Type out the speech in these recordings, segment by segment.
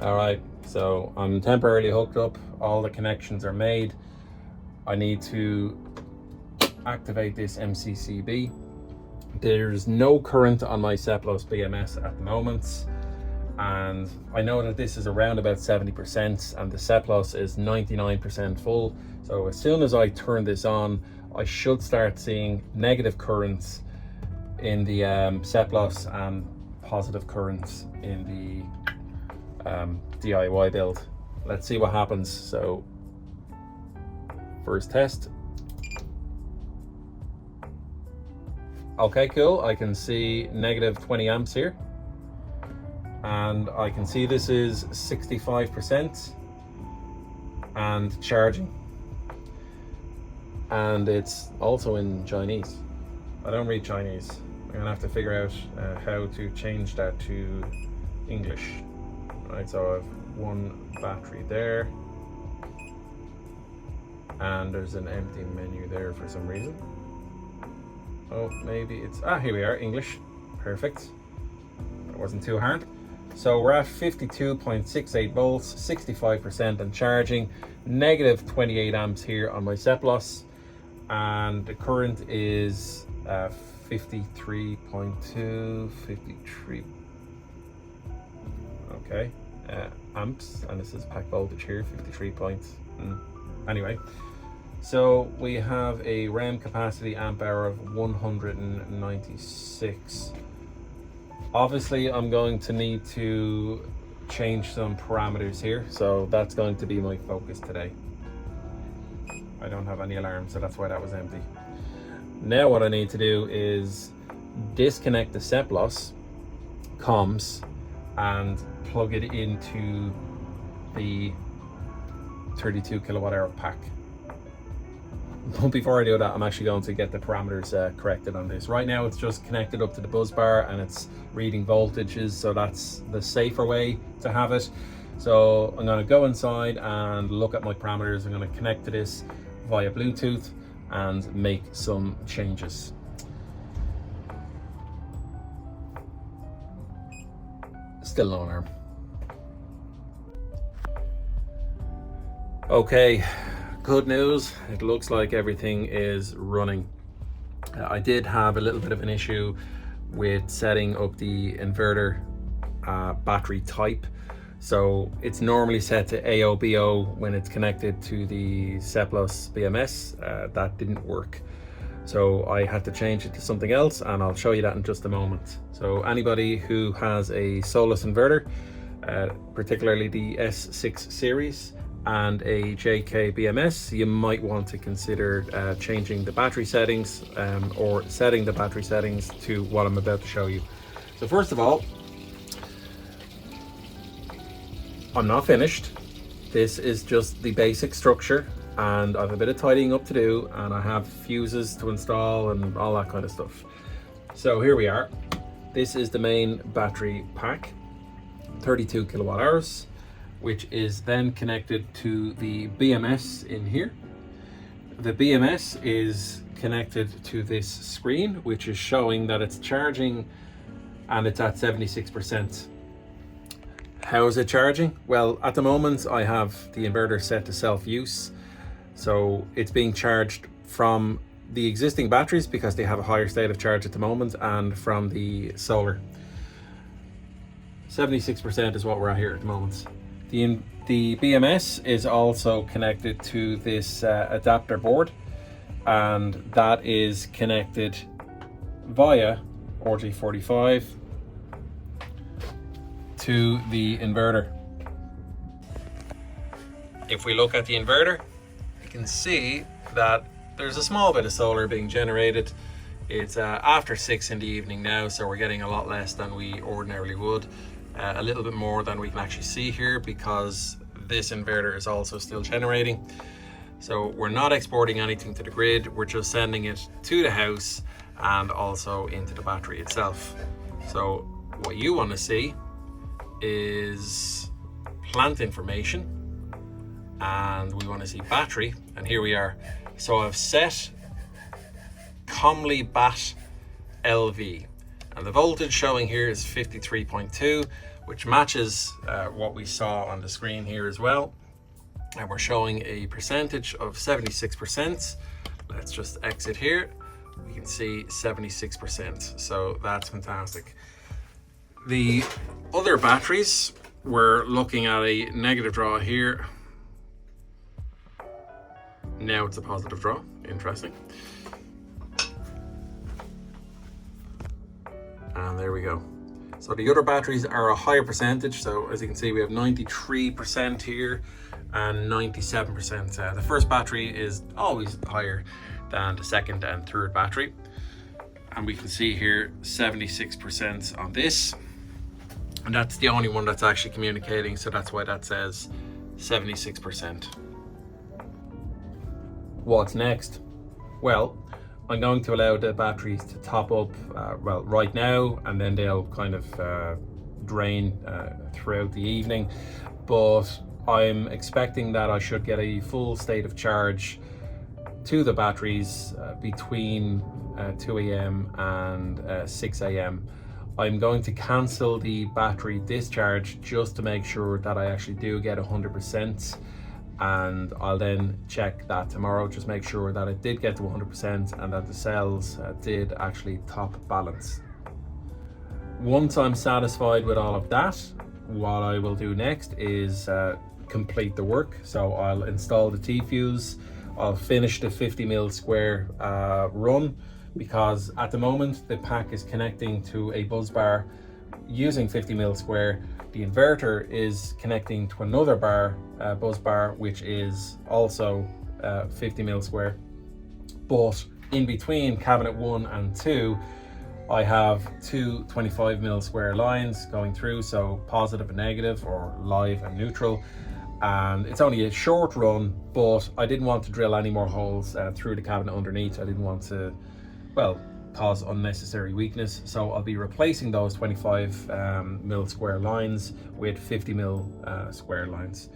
All right, so I'm temporarily hooked up. All the connections are made. I need to activate this MCCB. There's no current on my Seplos BMS at the moment, and I know that this is around about 70% and the Seplos is 99% full. So as soon as I turn this on, I should start seeing negative currents in the Seplos and positive currents in the DIY build. Let's see what happens. So first test. Okay, cool. I can see negative 20 amps here, and I can see this is 65% and charging, and it's also in Chinese. I don't read Chinese. I'm gonna have to figure out how to change that to English. Right, so I have one battery there, and there's an empty menu there for some reason. Oh, maybe it's, here we are, English. Perfect. That wasn't too hard. So we're at 52.68 volts, 65% and charging, negative 28 amps here on my Seplos, and the current is 53.2, 53, okay, amps, and this is pack voltage here, 53 points. Anyway, so we have a RAM capacity amp hour of 196. Obviously, I'm going to need to change some parameters here, so that's going to be my focus today. I don't have any alarm, so that's why that was empty. Now what I need to do is disconnect the Seplos comms and plug it into the 32 kilowatt hour pack. But before I do that, I'm actually going to get the parameters corrected on this. Right now it's just connected up to the bus bar and it's reading voltages, so that's the safer way to have it. So I'm going to go inside and look at my parameters. I'm going to connect to this via Bluetooth and make some changes. Still no alarm. Okay, good news. It looks like everything is running. I did have a little bit of an issue with setting up the inverter battery type. So it's normally set to AOBO when it's connected to the Seplos BMS. That didn't work. So I had to change it to something else, and I'll show you that in just a moment. So anybody who has a Solus inverter, particularly the S6 series and a JK BMS, you might want to consider changing the battery settings or setting the battery settings to what I'm about to show you. So first of all, I'm not finished. This is just the basic structure, and I have a bit of tidying up to do, and I have fuses to install and all that kind of stuff. So here we are. This is the main battery pack, 32 kilowatt hours, which is then connected to the BMS in here. The BMS is connected to this screen, which is showing that it's charging and it's at 76%. How is it charging? Well, at the moment I have the inverter set to self-use, so it's being charged from the existing batteries because they have a higher state of charge at the moment, and from the solar. 76% is what we're at here at the moment. The BMS is also connected to this adapter board, and that is connected via RJ45 to the inverter. If we look at the inverter, you can see that there's a small bit of solar being generated. It's after 6 in the evening now, so we're getting a lot less than we ordinarily would. A little bit more than we can actually see here because this inverter is also still generating. So we're not exporting anything to the grid, we're just sending it to the house and also into the battery itself. So what you want to see is plant information, and we want to see battery, and here we are. So I've set Comley Bat LV, and the voltage showing here is 53.2, which matches what we saw on the screen here as well. And we're showing a percentage of 76%. Let's just exit here. We can see 76%, so that's fantastic. The other batteries, we're looking at a negative draw here. Now it's a positive draw, interesting. And there we go. So the other batteries are a higher percentage. So as you can see, we have 93% here and 97%. The first battery is always higher than the second and third battery. And we can see here 76% on this. And that's the only one that's actually communicating. So that's why that says 76%. What's next? Well, I'm going to allow the batteries to top up well right now, and then they'll kind of drain throughout the evening. But I'm expecting that I should get a full state of charge to the batteries between 2 a.m. and 6 a.m. I'm going to cancel the battery discharge just to make sure that I actually do get 100%. And I'll then check that tomorrow, just make sure that it did get to 100% and that the cells did actually top balance. Once I'm satisfied with all of that, what I will do next is complete the work. So I'll install the T-fuse, I'll finish the 50mm square run, because at the moment the pack is connecting to a buzz bar using 50mm square. The inverter is connecting to another buzz bar, which is also 50mm square. But in between cabinet 1 and 2, I have two 25mm square lines going through, so positive and negative, or live and neutral. And it's only a short run, but I didn't want to drill any more holes through the cabinet underneath. I didn't want to, well, cause unnecessary weakness. So I'll be replacing those 25mm square lines with 50mm square lines.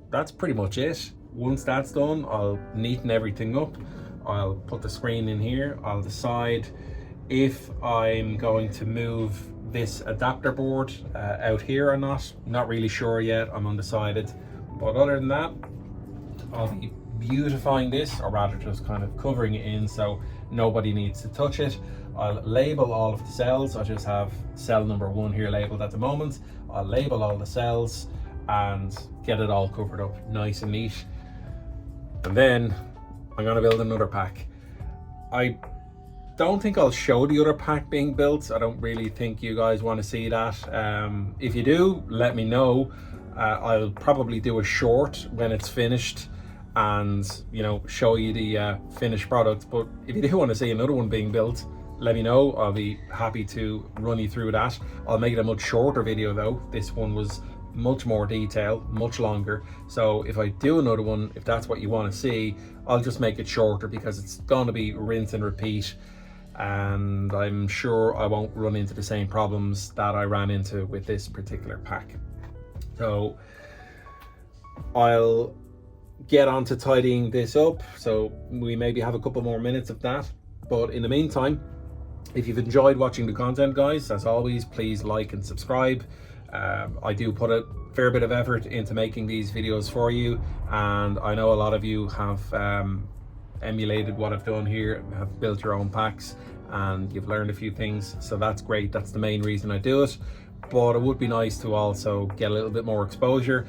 That's pretty much it. Once that's done, I'll neaten everything up. I'll put the screen in here. I'll decide if I'm going to move this adapter board out here or not. Not really sure yet, I'm undecided. But other than that, I'll be beautifying this, or rather just kind of covering it in so nobody needs to touch it. I'll label all of the cells. I just have cell number 1 here labeled at the moment. I'll label all the cells and get it all covered up nice and neat. And then I'm gonna build another pack. I don't think I'll show the other pack being built. I don't really think you guys want to see that. If you do, let me know. I'll probably do a short when it's finished and, you know, show you the finished product. But if you do want to see another one being built, let me know. I'll be happy to run you through that. I'll make it a much shorter video though. This one was much more detailed, much longer. So if I do another one, if that's what you want to see, I'll just make it shorter, because it's going to be rinse and repeat. And I'm sure I won't run into the same problems that I ran into with this particular pack. So I'll get on to tidying this up, so we maybe have a couple more minutes of that. But in the meantime, if you've enjoyed watching the content, guys, as always, please like and subscribe. I do put a fair bit of effort into making these videos for you, and I know a lot of you have emulated what I've done here, have built your own packs, and you've learned a few things, so that's great. That's the main reason I do it. But it would be nice to also get a little bit more exposure,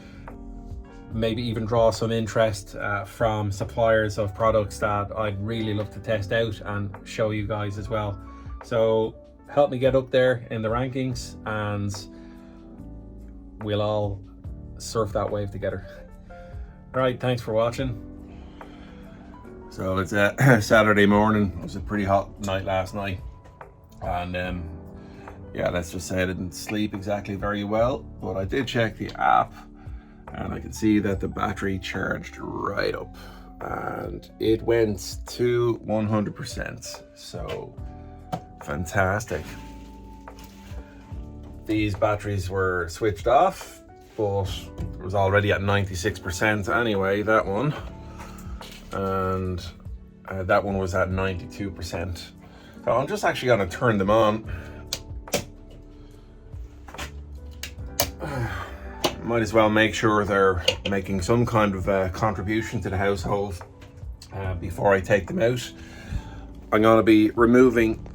maybe even draw some interest from suppliers of products that I'd really love to test out and show you guys as well. So help me get up there in the rankings, and we'll all surf that wave together. All right, thanks for watching. So it's Saturday morning. It was a pretty hot night last night, and yeah, let's just say I didn't sleep exactly very well, but I did check the app and I can see that the battery charged right up and it went to 100%. So fantastic. These batteries were switched off, but it was already at 96% anyway, that one. And that one was at 92%. So I'm just actually gonna turn them on. might as well make sure they're making some kind of contribution to the household before I take them out. I'm going to be removing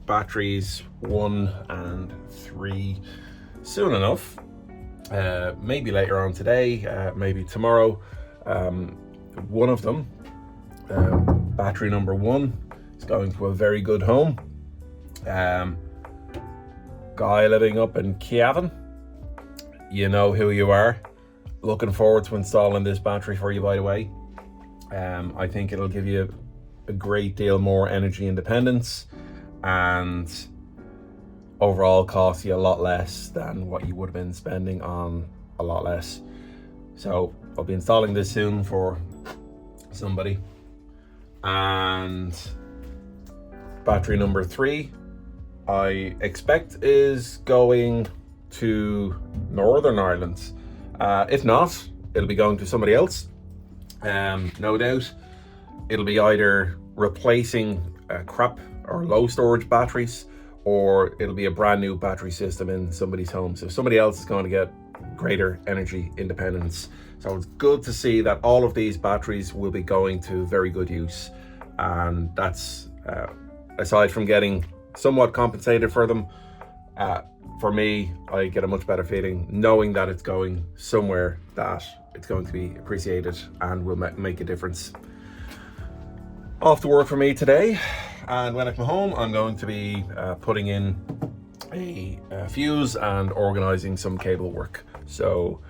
batteries 1 and 3 soon enough. Maybe later on today, maybe tomorrow. One of them, battery number 1, is going to a very good home. Guy living up in Cavan, you know who you are. Looking forward to installing this battery for you, by the way. I think it'll give you a great deal more energy independence and overall cost you a lot less than what you would have been spending on a lot less. So I'll be installing this soon for somebody. And battery number 3, I expect is going to Northern Ireland. If not, it'll be going to somebody else. No doubt. It'll be either replacing crap or low storage batteries, or it'll be a brand new battery system in somebody's home. So somebody else is going to get greater energy independence. So it's good to see that all of these batteries will be going to very good use. And that's, aside from getting somewhat compensated for them, for me, I get a much better feeling knowing that it's going somewhere that it's going to be appreciated and will make a difference. Off to work for me today, and when I come home I'm going to be putting in a fuse and organizing some cable work. So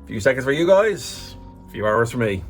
a few seconds for you guys, a few hours for me.